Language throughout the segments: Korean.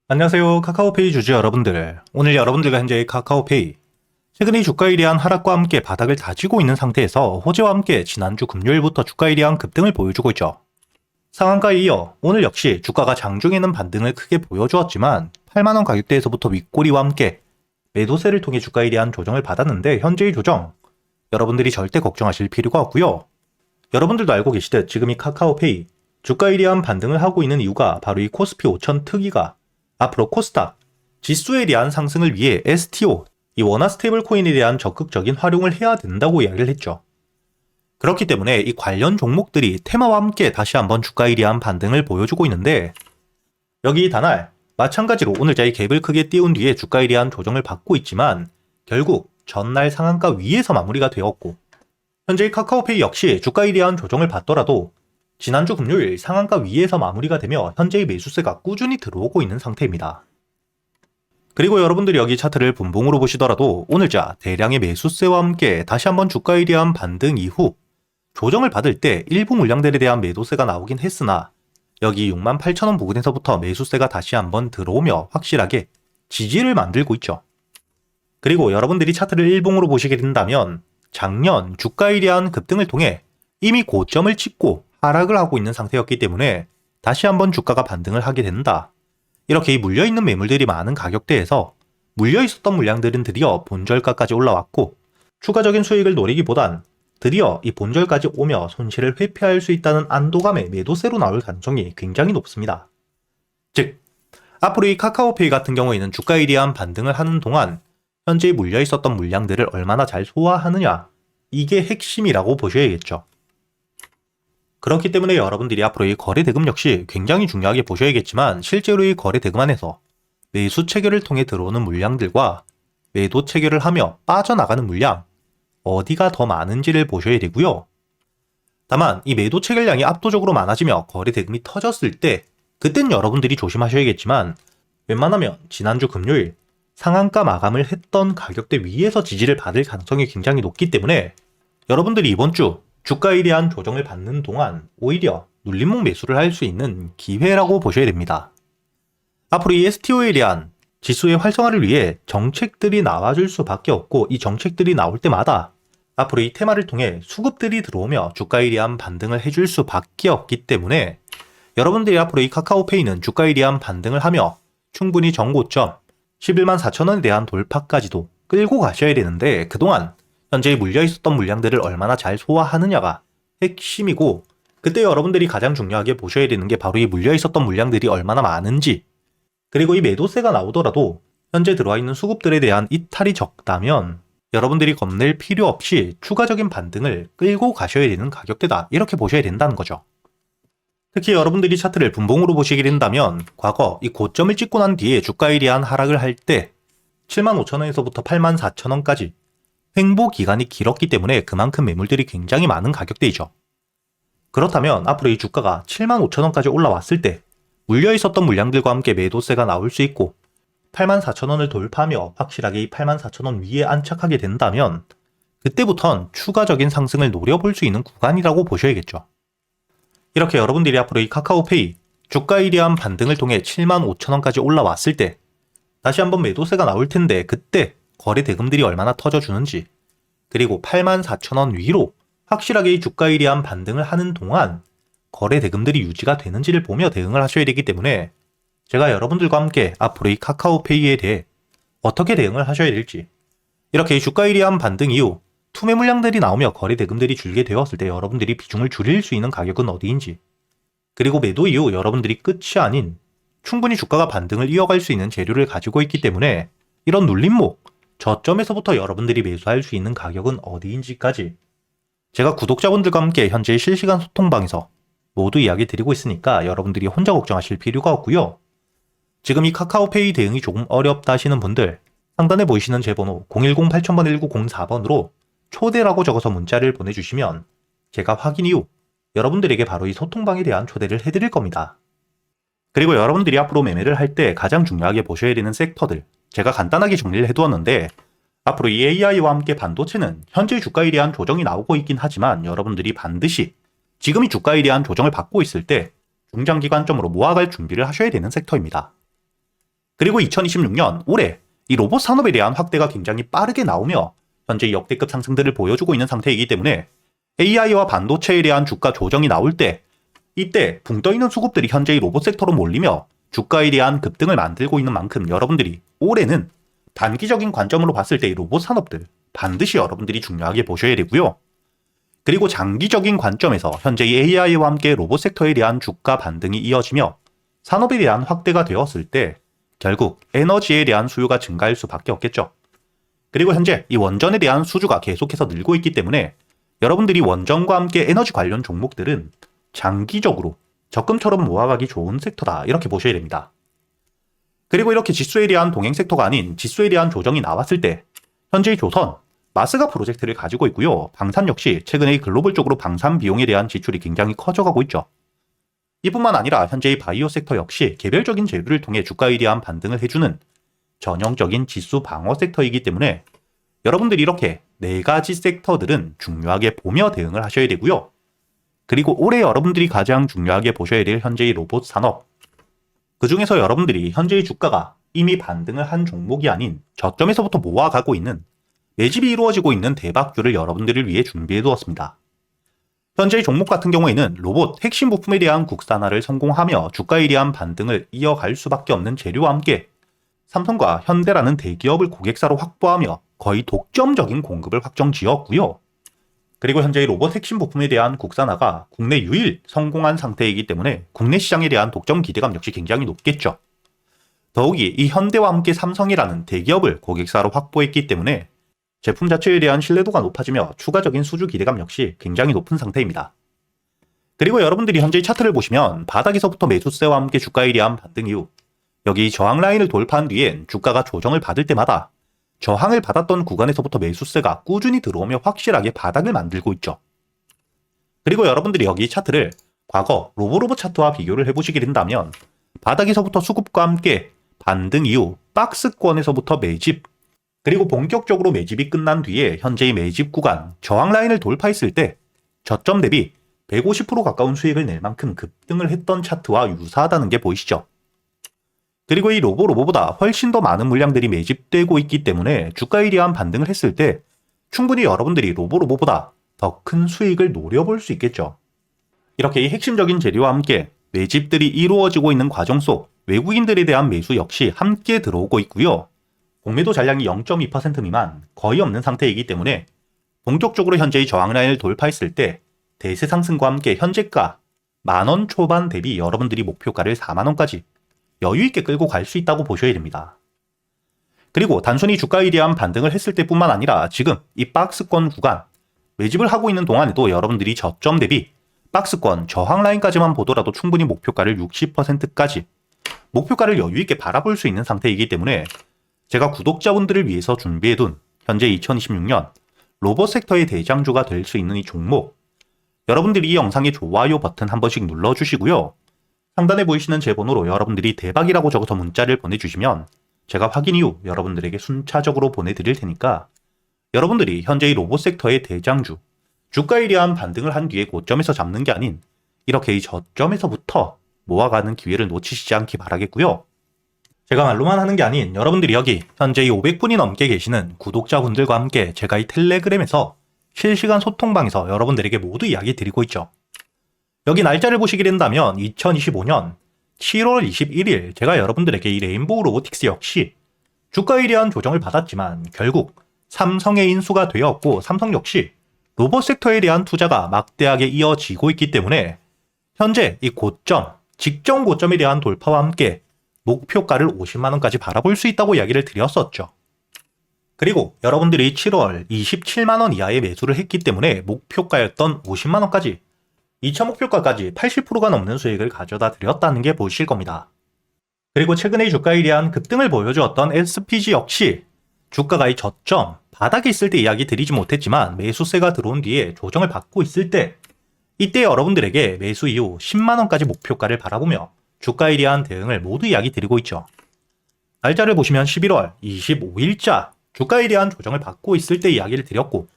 안녕하세요. 카카오페이 주주 여러분들. 오늘 여러분들과 현재의 카카오페이. 최근에 주가에 대한 하락과 함께 바닥을 다지고 있는 상태에서 호재와 함께 지난주 금요일부터 주가에 대한 급등을 보여주고 있죠. 상한가에 이어 오늘 역시 주가가 장중에는 반등을 크게 보여주었지만 8만원 가격대에서부터 윗꼬리와 함께 매도세를 통해 주가에 대한 조정을 받았는데 현재의 조정 여러분들이 절대 걱정하실 필요가 없고요. 여러분들도 알고 계시듯 지금 이 카카오페이 주가에 대한 반등을 하고 있는 이유가 바로 이 코스피 5천 특이가 앞으로 코스닥 지수에 대한 상승을 위해 STO, 이 원화 스테이블 코인에 대한 적극적인 활용을 해야 된다고 이야기를 했죠. 그렇기 때문에 이 관련 종목들이 테마와 함께 다시 한번 주가에 대한 반등을 보여주고 있는데 여기 단알 마찬가지로 오늘자의 갭을 크게 띄운 뒤에 주가에 대한 조정을 받고 있지만 결국 전날 상한가 위에서 마무리가 되었고 현재의 카카오페이 역시 주가에 대한 조정을 받더라도 지난주 금요일 상한가 위에서 마무리가 되며 현재의 매수세가 꾸준히 들어오고 있는 상태입니다. 그리고 여러분들이 여기 차트를 분봉으로 보시더라도 오늘자 대량의 매수세와 함께 다시 한번 주가에 대한 반등 이후 조정을 받을 때 일부 물량들에 대한 매도세가 나오긴 했으나 여기 68,000원 부근에서부터 매수세가 다시 한번 들어오며 확실하게 지지를 만들고 있죠. 그리고 여러분들이 차트를 일봉으로 보시게 된다면 작년 주가에 대한 급등을 통해 이미 고점을 찍고 하락을 하고 있는 상태였기 때문에 다시 한번 주가가 반등을 하게 된다. 이렇게 이 물려있는 매물들이 많은 가격대에서 물려있었던 물량들은 드디어 본절가까지 올라왔고 추가적인 수익을 노리기보단 드디어 이 본절까지 오며 손실을 회피할 수 있다는 안도감에 매도세로 나올 가능성이 굉장히 높습니다. 즉, 앞으로 이 카카오페이 같은 경우에는 주가에 대한 반등을 하는 동안 현재 물려있었던 물량들을 얼마나 잘 소화하느냐, 이게 핵심이라고 보셔야겠죠. 그렇기 때문에 여러분들이 앞으로 이 거래 대금 역시 굉장히 중요하게 보셔야겠지만 실제로 이 거래 대금 안에서 매수 체결을 통해 들어오는 물량들과 매도 체결을 하며 빠져나가는 물량 어디가 더 많은지를 보셔야 되고요. 다만 이 매도 체결량이 압도적으로 많아지며 거래 대금이 터졌을 때 그땐 여러분들이 조심하셔야겠지만 웬만하면 지난주 금요일 상한가 마감을 했던 가격대 위에서 지지를 받을 가능성이 굉장히 높기 때문에 여러분들이 이번 주 주가에 대한 조정을 받는 동안 오히려 눌림목 매수를 할 수 있는 기회라고 보셔야 됩니다. 앞으로 이 STO에 대한 지수의 활성화를 위해 정책들이 나와줄 수밖에 없고 이 정책들이 나올 때마다 앞으로 이 테마를 통해 수급들이 들어오며 주가에 대한 반등을 해줄 수밖에 없기 때문에 여러분들이 앞으로 이 카카오페이는 주가에 대한 반등을 하며 충분히 정고점 11만 4천원에 대한 돌파까지도 끌고 가셔야 되는데 그동안 현재 물려있었던 물량들을 얼마나 잘 소화하느냐가 핵심이고 그때 여러분들이 가장 중요하게 보셔야 되는 게 바로 이 물려있었던 물량들이 얼마나 많은지 그리고 이 매도세가 나오더라도 현재 들어와 있는 수급들에 대한 이탈이 적다면 여러분들이 겁낼 필요 없이 추가적인 반등을 끌고 가셔야 되는 가격대다 이렇게 보셔야 된다는 거죠. 특히 여러분들이 차트를 분봉으로 보시게 된다면 과거 이 고점을 찍고 난 뒤에 주가에 대한 하락을 할 때 75,000원에서부터 84,000원까지 횡보 기간이 길었기 때문에 그만큼 매물들이 굉장히 많은 가격대이죠. 그렇다면 앞으로 이 주가가 75,000원까지 올라왔을 때 물려있었던 물량들과 함께 매도세가 나올 수 있고 84,000원을 돌파하며 확실하게 이 84,000원 위에 안착하게 된다면 그때부턴 추가적인 상승을 노려볼 수 있는 구간이라고 보셔야겠죠. 이렇게 여러분들이 앞으로 이 카카오페이 주가에 대한 반등을 통해 75,000원까지 올라왔을 때 다시 한번 매도세가 나올 텐데 그때 거래 대금들이 얼마나 터져주는지 그리고 84,000원 위로 확실하게 이 주가에 대한 반등을 하는 동안 거래 대금들이 유지가 되는지를 보며 대응을 하셔야 되기 때문에 제가 여러분들과 함께 앞으로 이 카카오페이에 대해 어떻게 대응을 하셔야 될지 이렇게 이 주가에 대한 반등 이후 투매 물량들이 나오며 거래 대금들이 줄게 되었을 때 여러분들이 비중을 줄일 수 있는 가격은 어디인지 그리고 매도 이후 여러분들이 끝이 아닌 충분히 주가가 반등을 이어갈 수 있는 재료를 가지고 있기 때문에 이런 눌림목 저점에서부터 여러분들이 매수할 수 있는 가격은 어디인지까지 제가 구독자분들과 함께 현재 실시간 소통방에서 모두 이야기 드리고 있으니까 여러분들이 혼자 걱정하실 필요가 없고요. 지금 이 카카오페이 대응이 조금 어렵다 하시는 분들 상단에 보이시는 제 번호 010-8000-1904번으로 초대라고 적어서 문자를 보내주시면 제가 확인 이후 여러분들에게 바로 이 소통방에 대한 초대를 해드릴 겁니다. 그리고 여러분들이 앞으로 매매를 할 때 가장 중요하게 보셔야 되는 섹터들 제가 간단하게 정리를 해두었는데 앞으로 이 AI와 함께 반도체는 현재 주가에 대한 조정이 나오고 있긴 하지만 여러분들이 반드시 지금이 주가에 대한 조정을 받고 있을 때 중장기관점으로 모아갈 준비를 하셔야 되는 섹터입니다. 그리고 2026년 올해 이 로봇 산업에 대한 확대가 굉장히 빠르게 나오며 현재 역대급 상승들을 보여주고 있는 상태이기 때문에 AI와 반도체에 대한 주가 조정이 나올 때 이때 붕 떠있는 수급들이 현재 이 로봇 섹터로 몰리며 주가에 대한 급등을 만들고 있는 만큼 여러분들이 올해는 단기적인 관점으로 봤을 때 이 로봇 산업들 반드시 여러분들이 중요하게 보셔야 되고요. 그리고 장기적인 관점에서 현재 이 AI와 함께 로봇 섹터에 대한 주가 반등이 이어지며 산업에 대한 확대가 되었을 때 결국 에너지에 대한 수요가 증가할 수밖에 없겠죠. 그리고 현재 이 원전에 대한 수주가 계속해서 늘고 있기 때문에 여러분들이 원전과 함께 에너지 관련 종목들은 장기적으로 적금처럼 모아가기 좋은 섹터다 이렇게 보셔야 됩니다. 그리고 이렇게 지수에 대한 동행 섹터가 아닌 지수에 대한 조정이 나왔을 때 현재 조선, 마스가 프로젝트를 가지고 있고요. 방산 역시 최근에 글로벌 쪽으로 방산 비용에 대한 지출이 굉장히 커져가고 있죠. 이뿐만 아니라 현재의 바이오 섹터 역시 개별적인 재료를 통해 주가에 대한 반등을 해주는 전형적인 지수 방어 섹터이기 때문에 여러분들이 이렇게 4가지 섹터들은 중요하게 보며 대응을 하셔야 되고요. 그리고 올해 여러분들이 가장 중요하게 보셔야 될 현재의 로봇 산업, 그 중에서 여러분들이 현재의 주가가 이미 반등을 한 종목이 아닌 저점에서부터 모아가고 있는 매집이 이루어지고 있는 대박주를 여러분들을 위해 준비해 두었습니다. 현재의 종목 같은 경우에는 로봇 핵심 부품에 대한 국산화를 성공하며 주가에 대한 반등을 이어갈 수밖에 없는 재료와 함께 삼성과 현대라는 대기업을 고객사로 확보하며 거의 독점적인 공급을 확정 지었고요. 그리고 현재의 로봇 핵심 부품에 대한 국산화가 국내 유일 성공한 상태이기 때문에 국내 시장에 대한 독점 기대감 역시 굉장히 높겠죠. 더욱이 이 현대와 함께 삼성이라는 대기업을 고객사로 확보했기 때문에 제품 자체에 대한 신뢰도가 높아지며 추가적인 수주 기대감 역시 굉장히 높은 상태입니다. 그리고 여러분들이 현재 차트를 보시면 바닥에서부터 매수세와 함께 주가에 대한 반등 이후 여기 저항 라인을 돌파한 뒤엔 주가가 조정을 받을 때마다 저항을 받았던 구간에서부터 매수세가 꾸준히 들어오며 확실하게 바닥을 만들고 있죠. 그리고 여러분들이 여기 차트를 과거 로보로보 차트와 비교를 해보시게 된다면 바닥에서부터 수급과 함께 반등 이후 박스권에서부터 매집, 그리고 본격적으로 매집이 끝난 뒤에 현재의 매집 구간 저항 라인을 돌파했을 때 저점 대비 150% 가까운 수익을 낼 만큼 급등을 했던 차트와 유사하다는 게 보이시죠? 그리고 이 로보보다 훨씬 더 많은 물량들이 매집되고 있기 때문에 주가에 대한 반등을 했을 때 충분히 여러분들이 로보보다 더 큰 수익을 노려볼 수 있겠죠. 이렇게 이 핵심적인 재료와 함께 매집들이 이루어지고 있는 과정 속 외국인들에 대한 매수 역시 함께 들어오고 있고요. 공매도 잔량이 0.2% 미만 거의 없는 상태이기 때문에 본격적으로 현재의 저항 라인을 돌파했을 때 대세 상승과 함께 현재가 만원 초반 대비 여러분들이 목표가를 4만원까지 여유있게 끌고 갈 수 있다고 보셔야 됩니다. 그리고 단순히 주가에 대한 반등을 했을 때뿐만 아니라 지금 이 박스권 구간 매집을 하고 있는 동안에도 여러분들이 저점 대비 박스권 저항 라인까지만 보더라도 충분히 목표가를 60%까지 목표가를 여유있게 바라볼 수 있는 상태이기 때문에 제가 구독자분들을 위해서 준비해둔 현재 2026년 로봇 섹터의 대장주가 될 수 있는 이 종목, 여러분들이 이 영상의 좋아요 버튼 한 번씩 눌러주시고요. 상단에 보이시는 제 번호로 여러분들이 대박이라고 적어서 문자를 보내주시면 제가 확인 이후 여러분들에게 순차적으로 보내드릴 테니까 여러분들이 현재의 로봇 섹터의 대장주, 주가에 대한 반등을 한 뒤에 고점에서 잡는 게 아닌 이렇게 이 저점에서부터 모아가는 기회를 놓치시지 않기 바라겠고요. 제가 말로만 하는 게 아닌 여러분들이 여기 현재 이 500분이 넘게 계시는 구독자분들과 함께 제가 이 텔레그램에서 실시간 소통방에서 여러분들에게 모두 이야기 드리고 있죠. 여기 날짜를 보시게 된다면 2025년 7월 21일 제가 여러분들에게 이 레인보우 로보틱스 역시 주가에 대한 조정을 받았지만 결국 삼성의 인수가 되었고 삼성 역시 로봇 섹터에 대한 투자가 막대하게 이어지고 있기 때문에 현재 이 고점, 직전 고점에 대한 돌파와 함께 목표가를 50만원까지 바라볼 수 있다고 이야기를 드렸었죠. 그리고 여러분들이 7월 27만원 이하의 매수를 했기 때문에 목표가였던 50만원까지 2차 목표가까지 80%가 넘는 수익을 가져다 드렸다는 게 보이실 겁니다. 그리고 최근의 주가에 대한 급등을 보여주었던 SPG 역시 주가가 이 저점, 바닥에 있을 때 이야기 드리지 못했지만 매수세가 들어온 뒤에 조정을 받고 있을 때 이때 여러분들에게 매수 이후 10만원까지 목표가를 바라보며 주가에 대한 대응을 모두 이야기 드리고 있죠. 날짜를 보시면 11월 25일자 주가에 대한 조정을 받고 있을 때 이야기를 드렸고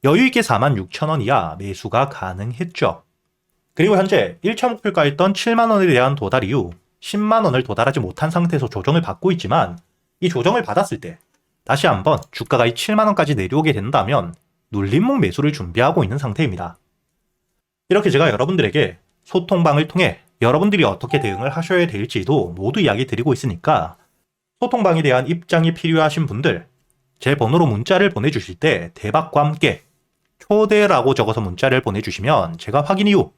여유있게 46,000원 이하 매수가 가능했죠. 그리고 현재 1차 목표가였던 7만원에 대한 도달 이후 10만원을 도달하지 못한 상태에서 조정을 받고 있지만 이 조정을 받았을 때 다시 한번 주가가 이 7만원까지 내려오게 된다면 눌림목 매수를 준비하고 있는 상태입니다. 이렇게 제가 여러분들에게 소통방을 통해 여러분들이 어떻게 대응을 하셔야 될지도 모두 이야기 드리고 있으니까 소통방에 대한 입장이 필요하신 분들 제 번호로 문자를 보내주실 때 대박과 함께 초대라고 적어서 문자를 보내주시면 제가 확인 이후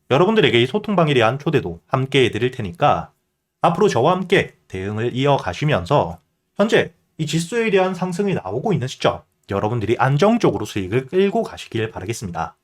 여러분들에게 이 소통방에 대한 초대도 함께 해드릴 테니까 앞으로 저와 함께 대응을 이어가시면서 현재 이 지수에 대한 상승이 나오고 있는 시점 여러분들이 안정적으로 수익을 끌고 가시길 바라겠습니다.